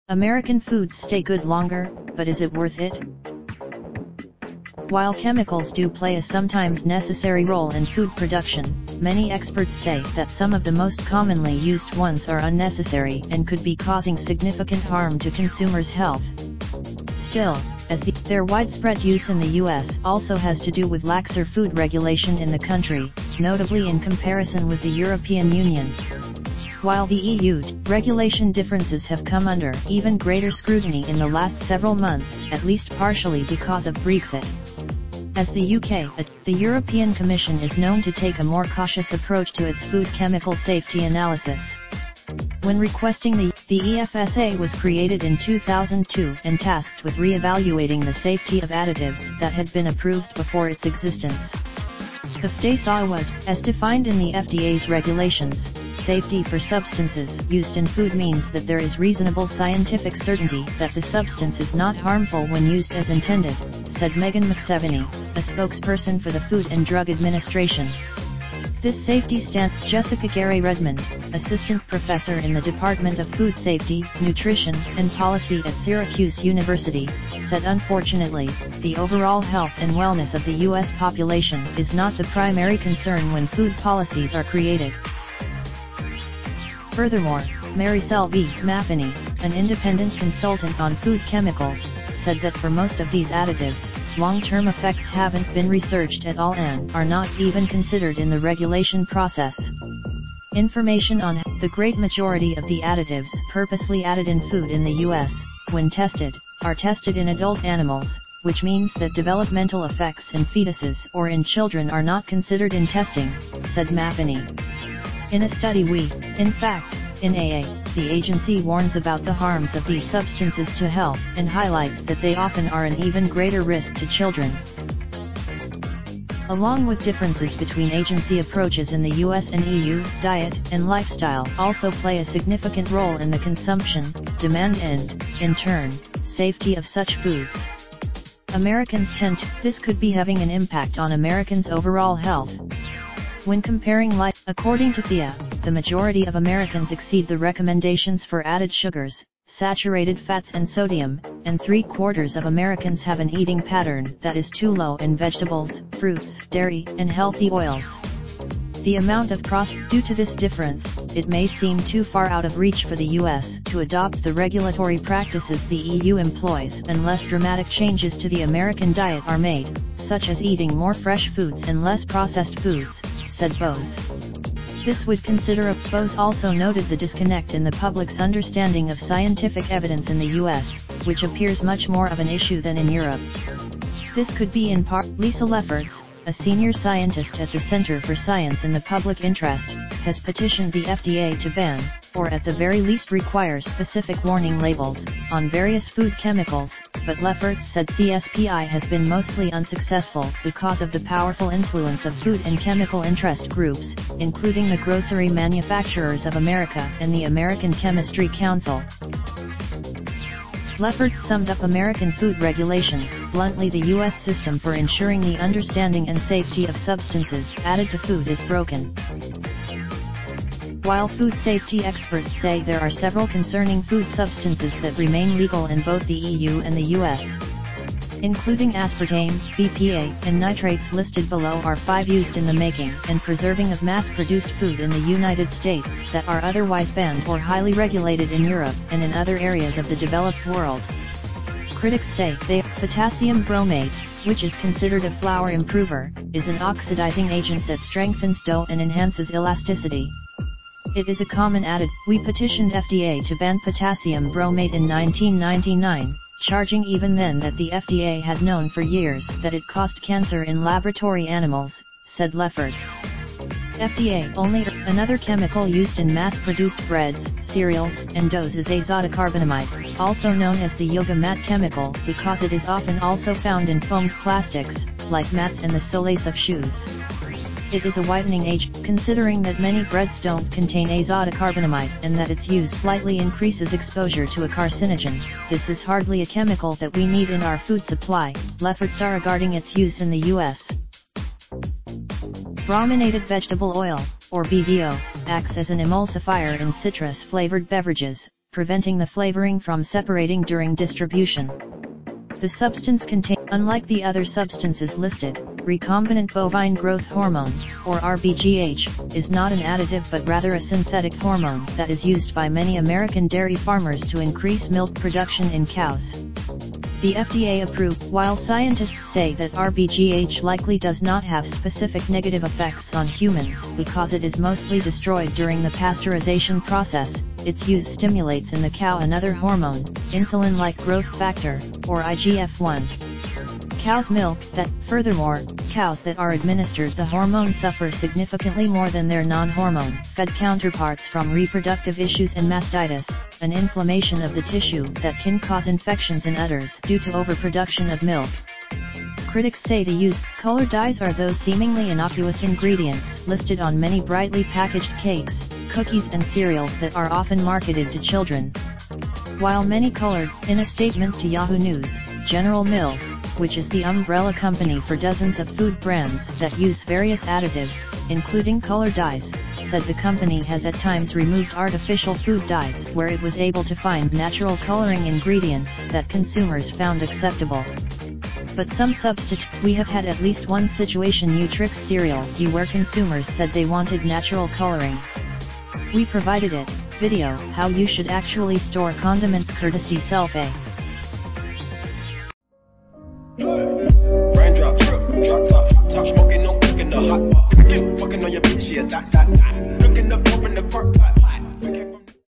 American foods stay good longer, but is it worth it? While chemicals do play a sometimes necessary role in food production, many experts say that some of the most commonly used ones are unnecessary and could be causing significant harm to consumers' health. Still, as their widespread use in the US also has to do with laxer food regulation in the country, notably in comparison with the European Union. While the EU's regulation differences have come under even greater scrutiny in the last several months, at least partially because of Brexit. As the UK, the European Commission is known to take a more cautious approach to its food chemical safety analysis. When requesting the EFSA was created in 2002 and tasked with re-evaluating the safety of additives that had been approved before its existence. The FDSA was, as defined in the FDA's regulations, safety for substances used in food means that there is reasonable scientific certainty that the substance is not harmful when used as intended, said Megan McSeveny, a spokesperson for the Food and Drug Administration. This safety stance, Jessica Gary Redmond, assistant professor in the Department of Food Safety, Nutrition, and Policy at Syracuse University, said unfortunately, the overall health and wellness of the U.S. population is not the primary concern when food policies are created. Furthermore, Maricel V. Maffini, an independent consultant on food chemicals, said that for most of these additives, long-term effects haven't been researched at all and are not even considered in the regulation process. Information on the great majority of the additives purposely added in food in the U.S., when tested, are tested in adult animals, which means that developmental effects in fetuses or in children are not considered in testing, said Maffini. In a study in fact, in AA, the agency warns about the harms of these substances to health and highlights that they often are an even greater risk to children. Along with differences between agency approaches in the US and EU, diet and lifestyle also play a significant role in the consumption, demand and, in turn, safety of such foods. Americans this could be having an impact on Americans' overall health. When comparing according to THEA, the majority of Americans exceed the recommendations for added sugars, saturated fats and sodium, and 3/4 of Americans have an eating pattern that is too low in vegetables, fruits, dairy, and healthy oils. The amount of due to this difference, it may seem too far out of reach for the US to adopt the regulatory practices the EU employs unless dramatic changes to the American diet are made, such as eating more fresh foods and less processed foods, said Bose. This would consider Bose also noted the disconnect in the public's understanding of scientific evidence in the US, which appears much more of an issue than in Europe. This could be in part. Lisa Lefferts, a senior scientist at the Center for Science in the Public Interest, has petitioned the FDA to ban, or at the very least require specific warning labels, on various food chemicals, but Lefferts said CSPI has been mostly unsuccessful because of the powerful influence of food and chemical interest groups, including the Grocery Manufacturers of America and the American Chemistry Council. Lefferts summed up American food regulations, bluntly: the U.S. system for ensuring the understanding and safety of substances added to food is broken. While food safety experts say there are several concerning food substances that remain legal in both the EU and the US, including aspartame, BPA, and nitrates listed below are 5 used in the making and preserving of mass-produced food in the United States that are otherwise banned or highly regulated in Europe and in other areas of the developed world. Critics say potassium bromate, which is considered a flour improver, is an oxidizing agent that strengthens dough and enhances elasticity. It is a common additive. We petitioned FDA to ban potassium bromate in 1999, charging even then that the FDA had known for years that it caused cancer in laboratory animals, said Lefferts. FDA only. Another chemical used in mass-produced breads, cereals, and doughs is azotocarbonamide, also known as the yoga mat chemical because it is often also found in foamed plastics, like mats and the soles of shoes. It is a whitening agent, considering that many breads don't contain azotocarbonamide and that its use slightly increases exposure to a carcinogen. This is hardly a chemical that we need in our food supply. Efforts are regarding its use in the U.S. Brominated vegetable oil, or BVO, acts as an emulsifier in citrus-flavored beverages, preventing the flavoring from separating during distribution. The substance contains, unlike the other substances listed, recombinant bovine growth hormone, or RBGH, is not an additive but rather a synthetic hormone that is used by many American dairy farmers to increase milk production in cows. The FDA approved, while scientists say that RBGH likely does not have specific negative effects on humans because it is mostly destroyed during the pasteurization process. Its use stimulates in the cow another hormone, insulin-like growth factor, or IGF-1. Cow's milk. Furthermore, cows that are administered the hormone suffer significantly more than their non-hormone fed counterparts from reproductive issues and mastitis, an inflammation of the tissue that can cause infections in udders due to overproduction of milk. Critics say the used color dyes are those seemingly innocuous ingredients listed on many brightly packaged cakes, cookies and cereals that are often marketed to children. While many colored, in a statement to Yahoo News, General Mills, which is the umbrella company for dozens of food brands that use various additives, including color dyes, said the company has at times removed artificial food dyes where it was able to find natural coloring ingredients that consumers found acceptable. But some we have had at least one situation Nutrix cereal where consumers said they wanted natural coloring. We provided it. Video, how you should actually store condiments courtesy Selfie. Raindrop, drop top smoking, no cooking the hot pot. Fucking on your bitch, yeah, that. Looking up, open the park pot.